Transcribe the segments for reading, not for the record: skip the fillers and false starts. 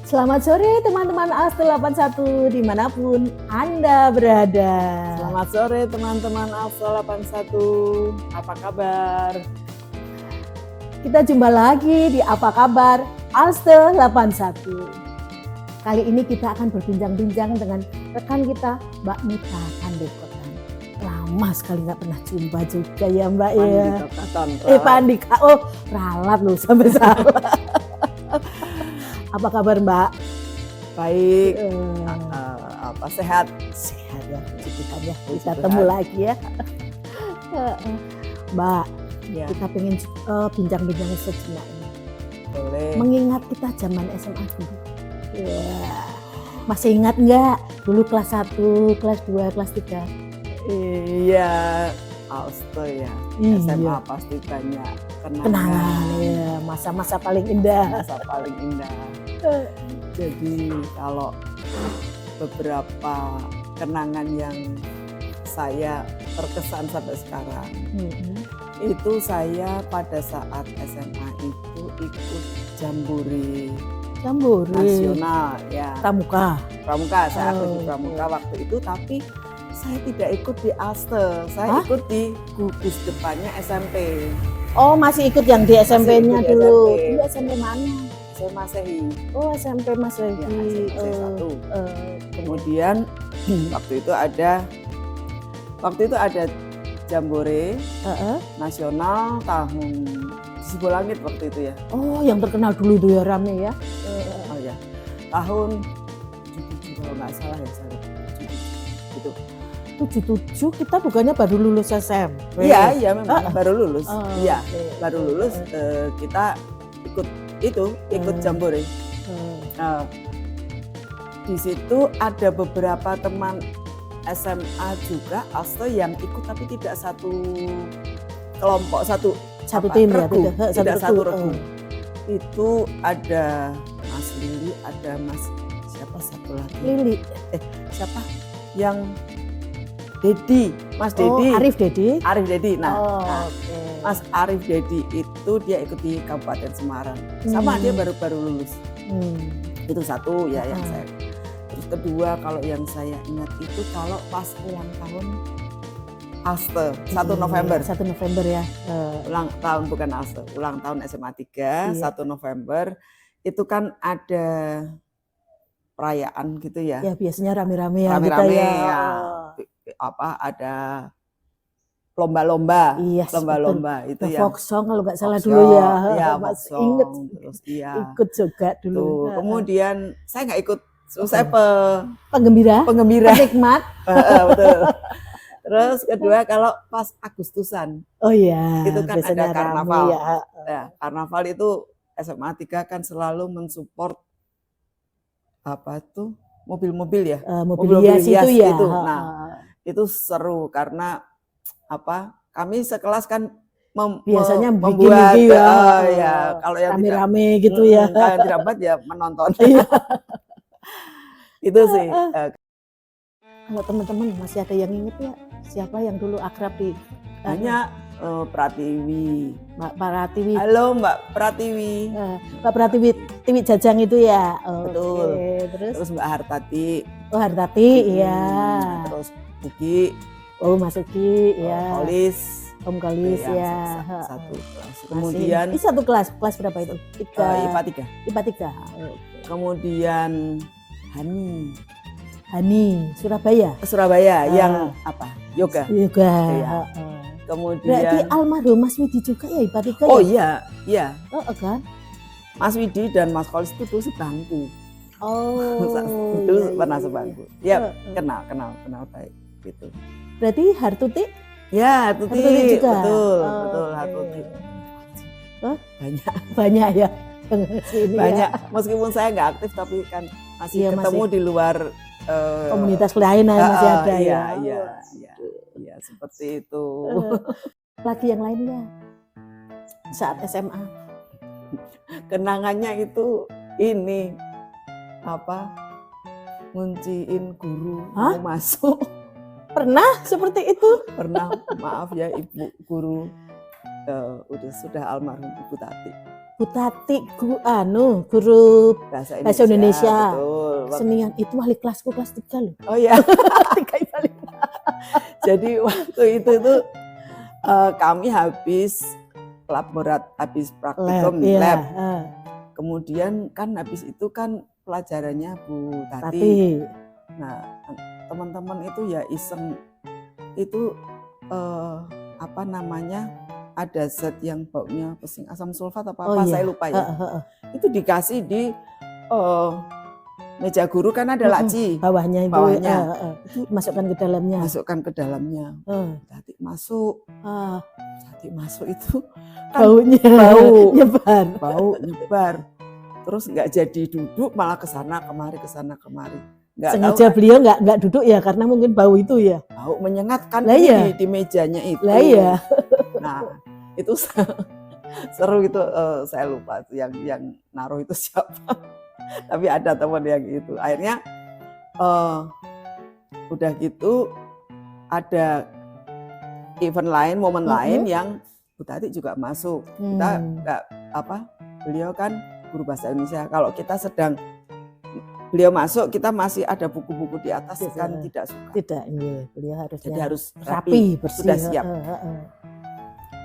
Selamat sore teman-teman Alstel 81 dimanapun Anda berada. Selamat sore teman-teman Alstel 81, apa kabar? Kita jumpa lagi di Apa Kabar Alstel 81. Kali ini kita akan berbincang-bincang dengan rekan kita Mbak Mita Pandekotan. Lama sekali nggak pernah jumpa juga ya Mbak ya. Pandika, oh ralat loh sampai salah. Apa kabar Mbak? Baik, apa sehat? Sehat ya, puji Tuhan ya, bisa temu lagi ya. Mbak, Ya, kita pengen bincang-bincang sejenak ini. boleh. Mengingat kita zaman SMA dulu. Ya. Masih ingat nggak dulu kelas 1, kelas 2, kelas 3? Iya, Alstel ya. Iya. SMA pasti banyak Kenangan ya, masa-masa paling indah. masa paling indah. Jadi kalau beberapa kenangan yang saya terkesan sampai sekarang, itu saya pada saat SMA itu ikut jambore nasional ya. Pramuka. Pramuka, saya aktif di Pramuka waktu itu, tapi saya tidak ikut di Alstel, saya ikut di gugus depannya SMP. Oh, masih ikut yang di SMP-nya ikut di dulu. SMP. Dulu SMP mana? Saya Masehi, Oh, SMP Masehi. ya, SMP 1. Kemudian Kemudian waktu itu ada jambore nasional tahun Sibolangit waktu itu ya. oh, yang terkenal dulu itu ya rame ya. Oh ya, tahun 77 kalau nggak salah ya, saya gitu. 77 kita bukannya baru lulus SMP. Iya memang baru lulus. Iya, oke. baru lulus kita ikut jambore. Nah, di situ ada beberapa teman SMA juga Alstel yang ikut tapi tidak satu kelompok, satu tim ya, regu, tidak satu regu. regu. Itu ada Mas Lili, ada Mas siapa satu lagi? Lili. Siapa? Yang Dedi, Mas Dedi. Oh, Arif Dedi. Arif Dedi. Nah, Oke. Mas Arif Dedi itu dia ikut di Kabupaten Semarang. Sama dia baru-baru lulus. Itu satu ya yang saya. Terus kedua kalau yang saya ingat itu kalau pas ulang tahun Alstel 1 November. 1 November ya. Ulang tahun bukan Alstel, ulang tahun SMA 3 1 November. Itu kan ada perayaan gitu ya. Ya biasanya rame-rame ya. Rame-rame kita ya. Ada lomba-lomba, Iya, lomba-lomba itu ya. folk song kalau nggak salah Folk dulu ya. song, ya, folk Masih song, inget. terus iya. Ikut juga dulu. Tuh, kemudian saya nggak ikut, saya penggembira, penikmat. betul. Terus kedua kalau pas Agustusan, Oh iya, itu kan ada karnaval. Ya. Ya, karnaval itu SMA 3 kan selalu mensupport apa tuh mobil-mobil ya, mobil hias itu ya. Itu. Nah, itu seru karena apa? Kami sekelas kan biasanya membuat bikin ya kalau yang rame-rame gitu ya. Kalau tidak buat ya menonton. Itu sih. Kalau teman-teman masih ada yang inget ya siapa yang dulu akrab di Banyak Pratiwi. Mbak Pratiwi. Halo Mbak Pratiwi. Mbak Pratiwi Tiwi Jajang itu ya. Betul. Terus Mbak Hartati. Oh Hartati, iya. Terus Ugi. Oh Mas Ugi, ya. Om Kolis, ya. Satu kelas. Kemudian ini satu kelas berapa itu? IPA 3. IPA 3. Kemudian Hani, Surabaya. Yang apa? Yoga. Iya. Kemudian berarti almarhum Mas Widi juga ya IPA 3 Oh ya? iya. Oh kan? Mas Widi dan Mas Kolis itu dulu sebangku. Oh. Dulu pernah sebangku. Ya, kenal baik gitu. Berarti Hartuti? Ya, Hartuti juga. Betul, Hartuti. Banyak ya. Banyak. Meskipun saya nggak aktif tapi kan masih ketemu di luar komunitas lain masih ada ya. Iya, seperti itu. Lagi yang lain nggak? Saat SMA? Kenangannya itu ini apa? Ngunciin guru mau masuk. Pernah seperti itu? Pernah, maaf ya Ibu guru sudah almarhum Ibu Tati. Bu Tati, guru bahasa Bahasa Indonesia. Betul. Senian itu wali kelasku kelas 3 loh. Oh ya. 3 IPA 5. Jadi waktu itu tuh kami habis praktikum lab. Kemudian kan habis itu kan pelajarannya Bu Tati. Nah, teman-teman itu ya iseng itu apa namanya? Ada zat yang baunya pesing asam sulfat apa saya lupa ya. Itu dikasih di meja guru kan ada laci. Bawahnya itu. Itu masukkan ke dalamnya. Masukkan ke dalamnya. Tati masuk. Tati masuk itu kan bau nyebar. Terus nggak jadi duduk, malah kesana kemari. Nggak sengaja tahu, beliau nggak duduk ya karena mungkin bau itu ya. Bau menyengat kan di mejanya itu. Lah iya. Nah itu seru itu, saya lupa yang naruh itu siapa. Tapi ada teman yang itu. Akhirnya udah gitu ada event lain, momen lain yang Bu Tati juga masuk. Kita nggak beliau kan guru bahasa Indonesia. Kalau kita sedang beliau masuk, kita masih ada buku-buku di atas kan tidak suka. Tidak, iya. Beliau harus rapi, bersih. Sudah siap.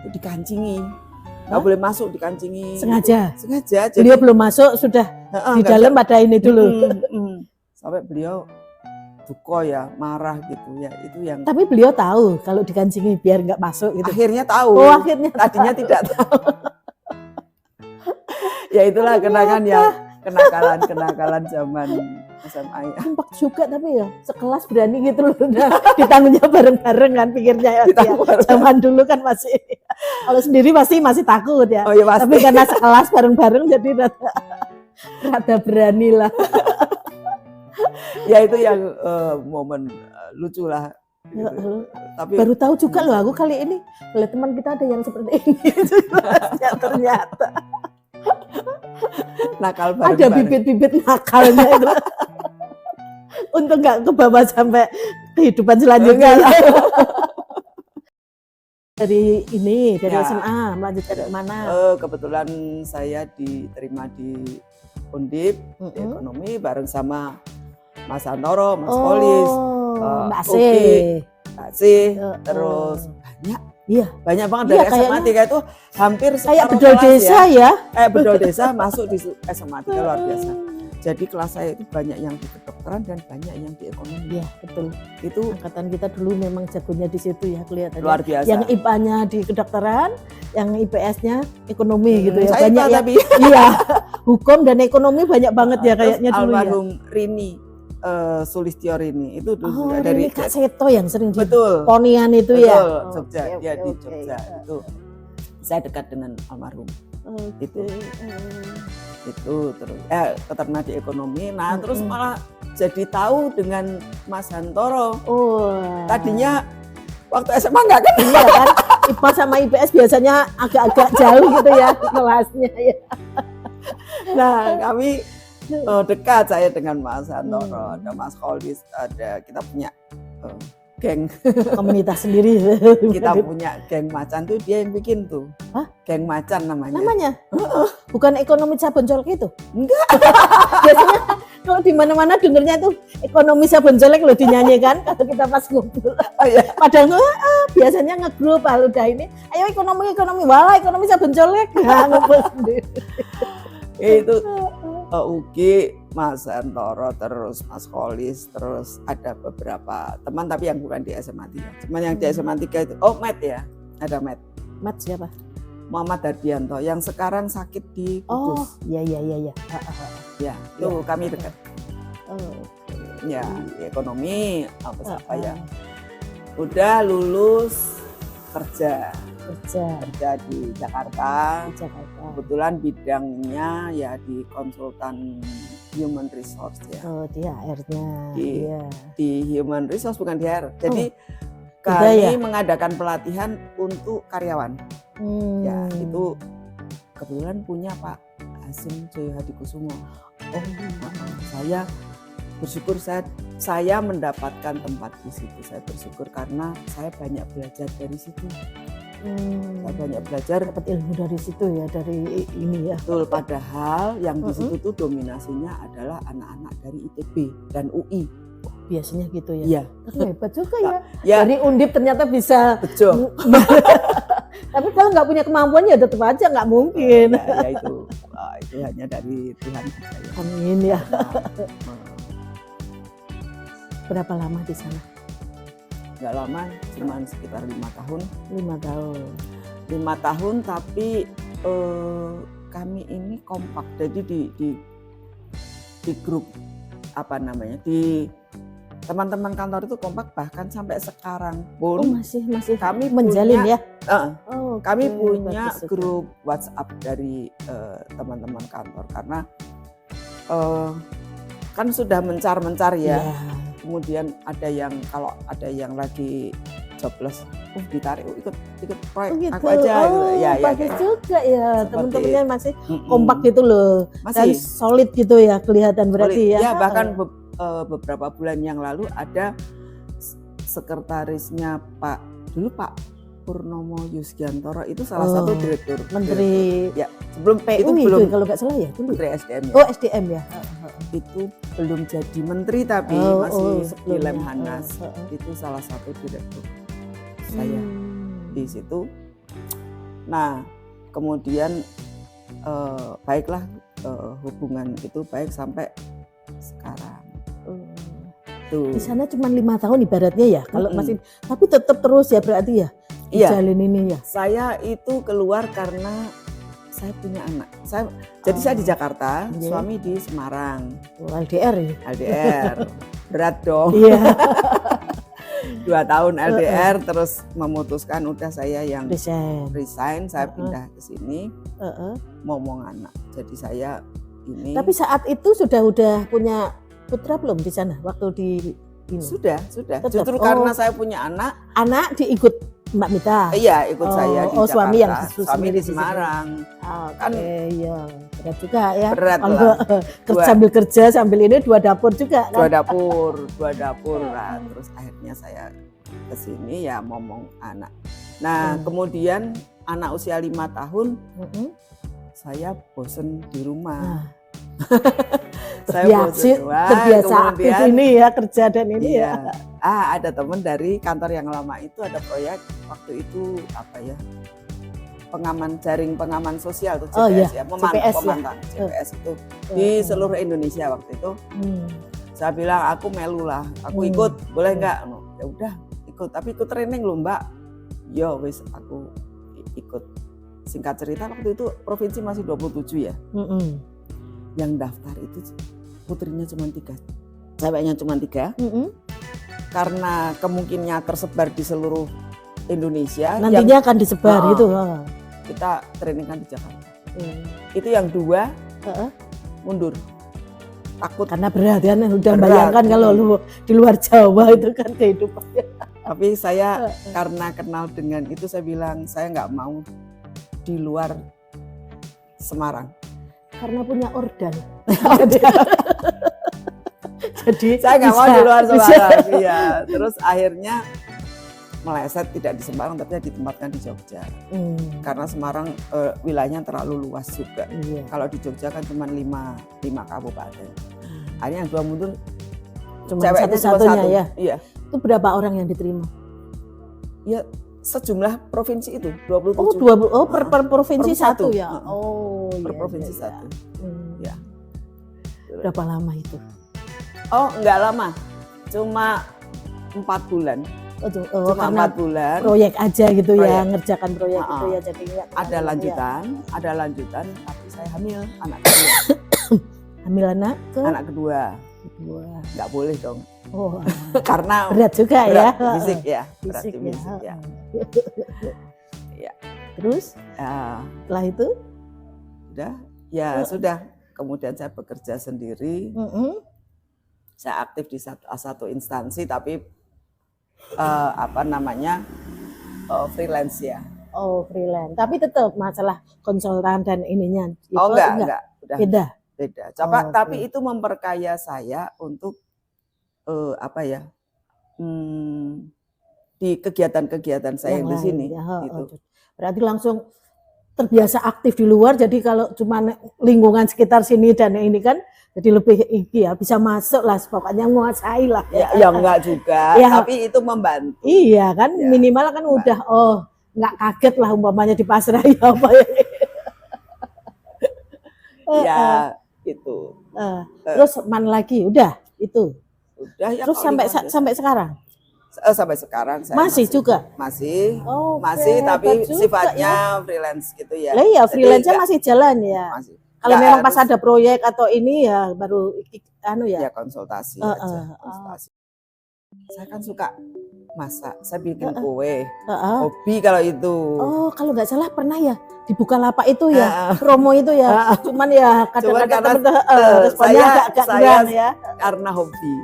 Itu dikancingi. Nggak boleh masuk, dikancingi. Sengaja. Jadi, beliau belum masuk sudah di dalam pada ini dulu. Sampai beliau duko ya, marah gitu ya. Itu yang. Tapi beliau tahu kalau dikancingi biar nggak masuk gitu. Akhirnya tahu. Akhirnya. Tadinya tidak tahu. Ya itulah kenakalan zaman SMA. Nampak juga tapi ya sekelas berani gitu loh, ditangguhnya bareng-bareng kan pikirnya ya. Zaman dulu kan masih, kalau sendiri pasti masih takut ya. Oh, iya, tapi karena sekelas bareng-bareng jadi rada berani lah. Ya itu yang momen lucu lah. Gitu. Tapi baru tahu juga loh aku kali ini, oleh teman kita ada yang seperti ini. Ternyata. Nakal bareng-bareng. Ada bibit-bibit nakalnya itu. Untuk nggak ke bawah sampai kehidupan selanjutnya. Dari SMA melanjutkan ke mana? Kebetulan saya diterima di Undip ekonomi bareng sama Mas Santoro, Mas Polis, Mbak C, terus banyak. Iya, banyak banget dari SMA 3 itu hampir kayak bedol desa ya. Bedol desa masuk di SMA 3 luar biasa. Jadi kelas saya itu banyak yang di kedokteran dan banyak yang di ekonomi. Iya, betul. Itu angkatan kita dulu memang jagonya di situ ya kelihatannya. Luar biasa. Yang IPA-nya di kedokteran, yang IPS-nya ekonomi gitu ya. Saya banyak tapi iya, hukum dan ekonomi banyak banget ya kayaknya dulu ya. Almarhum Rini Sulistyo Rini itu dulu juga dari Kak Seto yang sering di Ponian itu betul, ya. Jogja, dia di Jogja itu. Saya dekat dengan almarhum. Itu terus keterima di ekonomi. Nah, terus malah jadi tahu dengan Mas Santoro. Tadinya waktu SMA nggak kenal. Iya kan, IPA sama IPS biasanya agak-agak jauh gitu ya kelasnya ya. Nah, kami dekat saya dengan Mas Santoro, ada Mas Kholis, ada kita punya geng komunitas sendiri. Kita punya geng macan tuh dia yang bikin tuh. Hah? Geng macan namanya. Namanya? Bukan ekonomi sabun colek itu? Enggak. Biasanya kalau di mana-mana dengernya tuh ekonomi sabun colek loh dinyanyikan kalau kita pas ngumpul. Oh iya. Padahal biasanya ngegrup udah ini, ayo ekonomi, wala ekonomi sabun colek. Nah, ngumpul sendiri. Itu UG, Mas Santoro, terus Mas Kholis, terus ada beberapa teman tapi yang bukan di SMA 3. Cuman yang di SMA 3 itu, Matt ya, ada Matt. Matt siapa? Muhammad Dardianto yang sekarang sakit di Kudus. Iya. Ya, itu kami dekat. Ya, di ekonomi apa ya. Udah lulus kerja di Jakarta. Kebetulan bidangnya ya di konsultan human resource ya. Di HR-nya. Di human resource bukan di HR. Jadi kami mengadakan pelatihan untuk karyawan. Ya, itu kebetulan punya Pak Hasim Joyo Hadikusumo. Saya bersyukur saya mendapatkan tempat di situ. Saya bersyukur karena saya banyak belajar dari situ. Saya banyak belajar. Dapat ilmu dari situ ya, dari ini ya. Betul, padahal yang di situ tuh dominasinya adalah anak-anak dari ITB dan UI. Biasanya gitu ya. Iya. Tapi hebat juga ya. Ya, Dari Undip ternyata bisa. betul. Tapi kalau nggak punya kemampuan ya tetap aja nggak mungkin. Ya itu hanya dari Tuhan saja. Amin ya. Nah, Berapa lama di sana? nggak lama, cuma sekitar 5 tahun. 5 tahun. 5 tahun, tapi kami ini kompak. Jadi di grup apa namanya, di teman-teman kantor itu kompak, bahkan sampai sekarang Oh pun masih kami menjalin punya, ya. Oh, kami oke, punya bagus sekali. grup WhatsApp dari teman-teman kantor karena kan sudah mencar-mencar ya. Iya. Kemudian ada yang kalau ada yang lagi jobless, ditarik ikut proyek Oh gitu. aku aja gitu. Ya, Bagus kayak juga ya, seperti teman-temannya masih Mm-mm. kompak gitu loh. Dan Masih solid gitu ya kelihatan berarti ya. ya, bahkan beberapa bulan yang lalu ada sekretarisnya dulu Pak Purnomo Yusgiantoro, itu salah satu direktur Menteri ya, sebelum PU itu itu belum kalau nggak salah ya dulu. Menteri SDM ya. Oh SDM ya. Itu belum jadi menteri tapi masih di Lemhanas. Itu salah satu direktur saya di situ. Nah, kemudian baiklah, hubungan itu baik sampai sekarang. Tuh. Di sana cuma 5 tahun ibaratnya ya. Kalau masih, tapi tetap terus ya berarti ya. Iya. Jalin ini ya. Saya itu keluar karena saya punya anak. Jadi saya di Jakarta, suami di Semarang. LDR ya. LDR. Berat dong. Iya. 2 tahun LDR, terus memutuskan udah saya yang resign, saya pindah ke sini, mau anak. Jadi saya ini. Tapi saat itu sudah punya putra belum di sana waktu di ini? Sudah. Tetap. Justru karena saya punya anak. Anak diikut Mbak Mita. Iya, ikut saya di Jakarta. Suami yang suami di Semarang. Kan iya, berat juga ya. Berat kalau lah. sambil kerja sambil ini 2 dapur juga kan. 2 dapur lah. Terus akhirnya saya ke sini ya ngomong anak. Nah, kemudian anak usia 5 tahun, saya bosen di rumah. Terbiasa aktif ini ya, kerja dan ini ya. Ada teman dari kantor yang lama itu ada proyek waktu itu apa ya, jaring pengaman sosial tuh GPS ya, pemantauan GPS itu di seluruh Indonesia waktu itu. Saya bilang aku melu lah, aku ikut, boleh nggak? Ya udah ikut, tapi ikut training loh Mbak. Yo wis aku ikut. Singkat cerita waktu itu provinsi masih 27 ya. Yang daftar itu putrinya cuma 3, ceweknya cuma 3. Karena kemungkinannya tersebar di seluruh Indonesia. Nantinya akan disebar itu. Kita training kan di Jakarta. Itu yang 2 mundur. Takut. Karena berat ya, udah bayangkan kalau lu di luar Jawa itu kan kehidupannya. Tapi saya karena kenal dengan itu, saya bilang saya nggak mau di luar Semarang. Karena punya ordan. Jadi saya nggak mau di luar Semarang. Iya. Terus akhirnya meleset, tidak di Semarang tapi ditempatkan di Jogja. Karena Semarang wilayahnya terlalu luas juga. Kalau di Jogja kan cuma 5 kabupaten. Akhirnya yang 2 mundur, cuma ceweknya satu-satunya ya. Iya. Itu berapa orang yang diterima? Ya sejumlah provinsi itu 27. Per provinsi satu ya. Per provinsi satu. Ya. Berapa lama itu? Oh, enggak lama. Cuma 4 bulan. Cuma 4 bulan. Proyek aja gitu ya, ngerjakan proyek itu ya, jadi ada lanjutan, tapi saya hamil anak kedua. Hamil anak kedua. Enggak boleh dong. Karena berat juga ya. Fisik ya. Fisik ya. Ya. Terus setelah itu sudah. Kemudian saya bekerja sendiri. Saya aktif di satu instansi, tapi freelance ya. Freelance. Tapi tetap masalah konsultan dan ininya. Enggak. Udah beda. Tapi itu memperkaya saya untuk di kegiatan-kegiatan saya yang di lain, sini. ya. Gitu. Berarti langsung terbiasa aktif di luar, jadi kalau cuma lingkungan sekitar sini dan ini kan jadi lebih ya bisa masuk lah, pokoknya menguasai lah ya enggak juga, ya, tapi itu membantu. Iya kan, ya, minimal kan membantu. Udah nggak kaget lah umpamanya di pasrah ya apa ya. Ya itu. Terus mana lagi? Udah itu. Udah ya. Terus sampai sekarang? Sampai sekarang saya masih juga masih tapi sifatnya ya. Freelance gitu ya. Lah iya, freelance-nya masih jalan ya. Masih. Kalau memang pas ada proyek atau ini ya baru ya konsultasi aja. Konsultasi. Saya kan suka masak, saya bikin kue, hobi kalau itu. Oh, kalau nggak salah pernah ya di Bukalapak itu ya, promo itu ya. Cuman ya kadang-kadang responnya agak kurang ya. Karena hobi,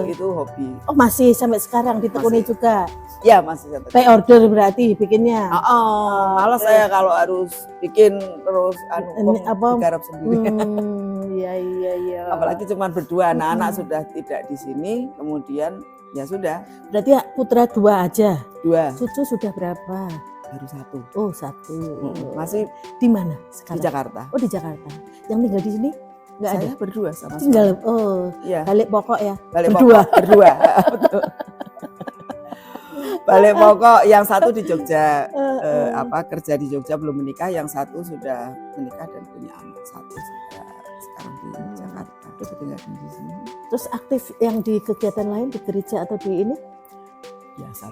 itu hobi. Oh masih sampai sekarang ditekuni juga? Ya masih. Pay order berarti bikinnya? Malah saya kalau harus bikin terus digarap sendiri. Iya. Apalagi cuma berdua, anak-anak sudah tidak di sini, kemudian ya sudah. Berarti ya putra 2 aja? 2. Cucu sudah berapa? Baru 1. Oh 1. Masih di mana sekarang? Di Jakarta. Oh di Jakarta. Yang tinggal di sini? Nggak ada? Saya berdua sama tinggal. Ya. Balik pokok ya? Balik berdua. Berdua. Betul. Balik pokok yang satu di Jogja, kerja di Jogja belum menikah, yang satu sudah menikah dan punya anak satu sudah sekarang di Jakarta. Tinggal di sini. Terus aktif yang di kegiatan lain di gereja atau di ini? Biasa.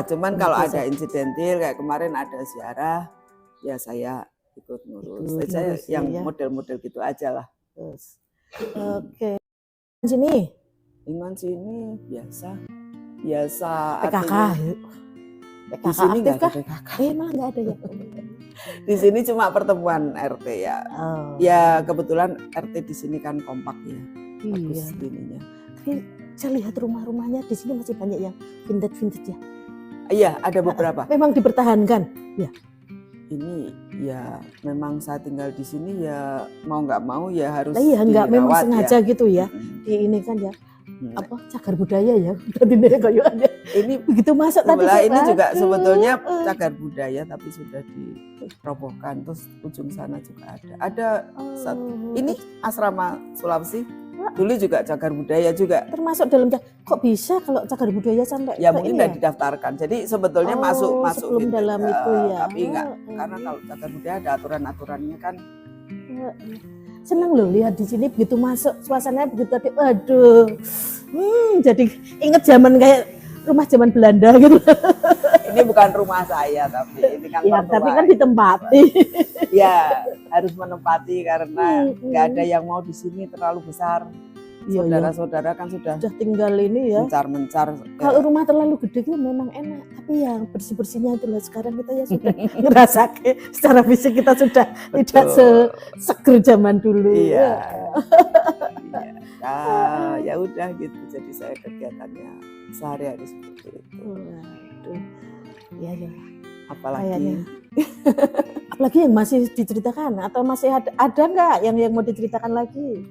Cuman kalau ada insidentil kayak kemarin ada ziarah, ya saya ikut ngurus. Saya yang model-model gitu aja lah. Oke. Sini? Lingkungan sini biasa. PKK. Di sini nggak ada PKK. Malah nggak ada ya. Di sini cuma pertemuan RT ya. Ya kebetulan RT di sini kan kompak ya. Bagus ininya. Tapi saya lihat rumah-rumahnya di sini masih banyak yang vintage ya. Iya, ada beberapa. Memang dipertahankan. Ya. Ini ya memang saya tinggal di sini ya mau nggak mau ya harus. Iya, nggak memang sengaja ya. Gitu ya. Di ini kan ya. Cagar budaya ya. Ini begitu masuk tadi. Ini juga sebetulnya cagar budaya tapi sudah dirobohkan, terus ujung sana juga ada. Ada ini asrama Sulawesi. Dulu juga cagar budaya juga. Termasuk dalam kok bisa kalau cagar budaya sampai ya mungkin tidak didaftarkan. Jadi sebetulnya masuk sebelum gitu. Dalam itu ya. Tapi enggak karena kalau cagar budaya ada aturan-aturannya kan. Seneng loh lihat di sini begitu masuk suasananya begitu tadi, waduh, jadi inget zaman kayak rumah zaman Belanda gitu. Ini bukan rumah saya tapi ini kan ya, tapi kan ditempati. Ya harus menempati karena nggak ada yang mau di sini terlalu besar. Saudara-saudara kan sudah tinggal ini ya. Mencar. Kalau rumah terlalu gede kan memang enak, tapi yang bersih-bersihnya itu sekarang kita ya sudah ngerasa secara fisik kita sudah tidak seger zaman dulu. Iya. Ya udah gitu. Jadi saya kegiatannya sehari-hari seperti itu. Waduh. Ya. Apalagi yang masih diceritakan atau masih ada nggak yang mau diceritakan lagi?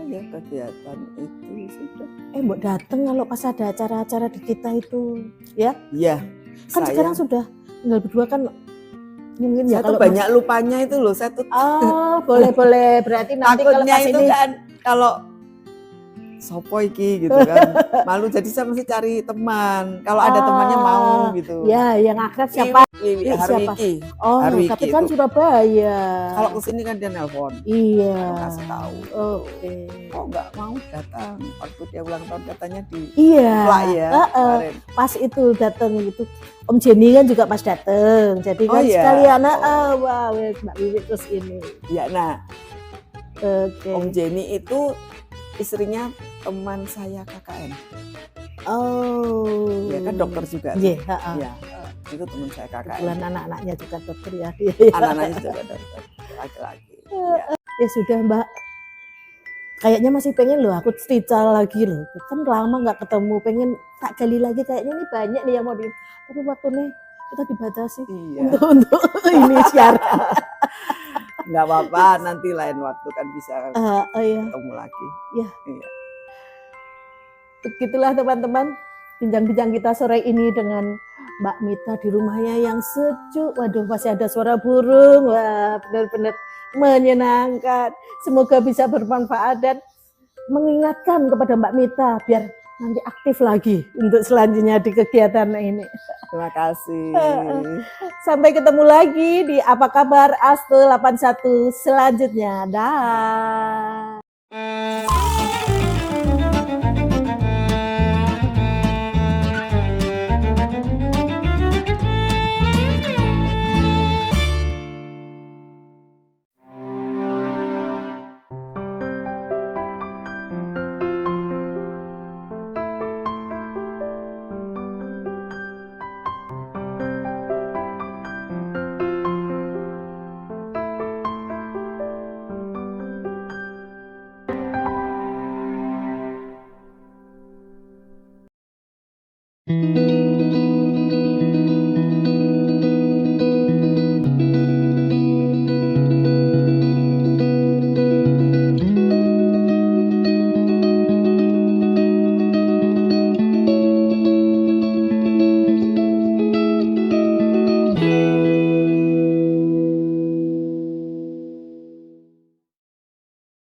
Ya kegiatan itu sudah. Mau datang kalau pas ada acara-acara di kita itu, ya? Iya. Kan sekarang sudah tinggal berdua kan mungkin ya kalau banyak lupanya itu loh saya tuh. Boleh berarti nanti kalau pas itu ini kan kalau sopo iki gitu kan malu jadi saya mesti cari teman kalau ada temannya mau gitu ya yang akrab siapa Harwiki tapi kan Surabaya kalau kesini kan dia nelpon kasih tahu kok nggak mau datang waktu dia ulang tahun katanya di pas itu datang itu Om Jenny kan juga pas datang jadi kan sekalian Mbak Wiwi terus ini Om Jenny itu istrinya teman saya KKN. Ya kan dokter juga. Iya. Itu teman saya KKN. Kebetulan anak-anaknya juga dokter ya. Anak-anaknya juga dokter laki-laki. Ya sudah Mbak. Kayaknya masih pengen loh aku cerita lagi loh. Kan lama nggak ketemu, pengen tak gali lagi kayaknya ini banyak nih yang mau di. Tapi waktunya kita dibatasi untuk ini siaran. Nggak apa-apa, nanti lain waktu kan bisa ketemu lagi. Begitulah teman-teman. bincang-bincang kita sore ini dengan Mbak Mita di rumahnya yang sejuk. Waduh, masih ada suara burung. Wah, benar-benar menyenangkan. Semoga bisa bermanfaat dan mengingatkan kepada Mbak Mita biar nanti aktif lagi untuk selanjutnya di kegiatan ini. Terima kasih. Sampai ketemu lagi di Apa Kabar Aste 81 selanjutnya. Dah. Thank you.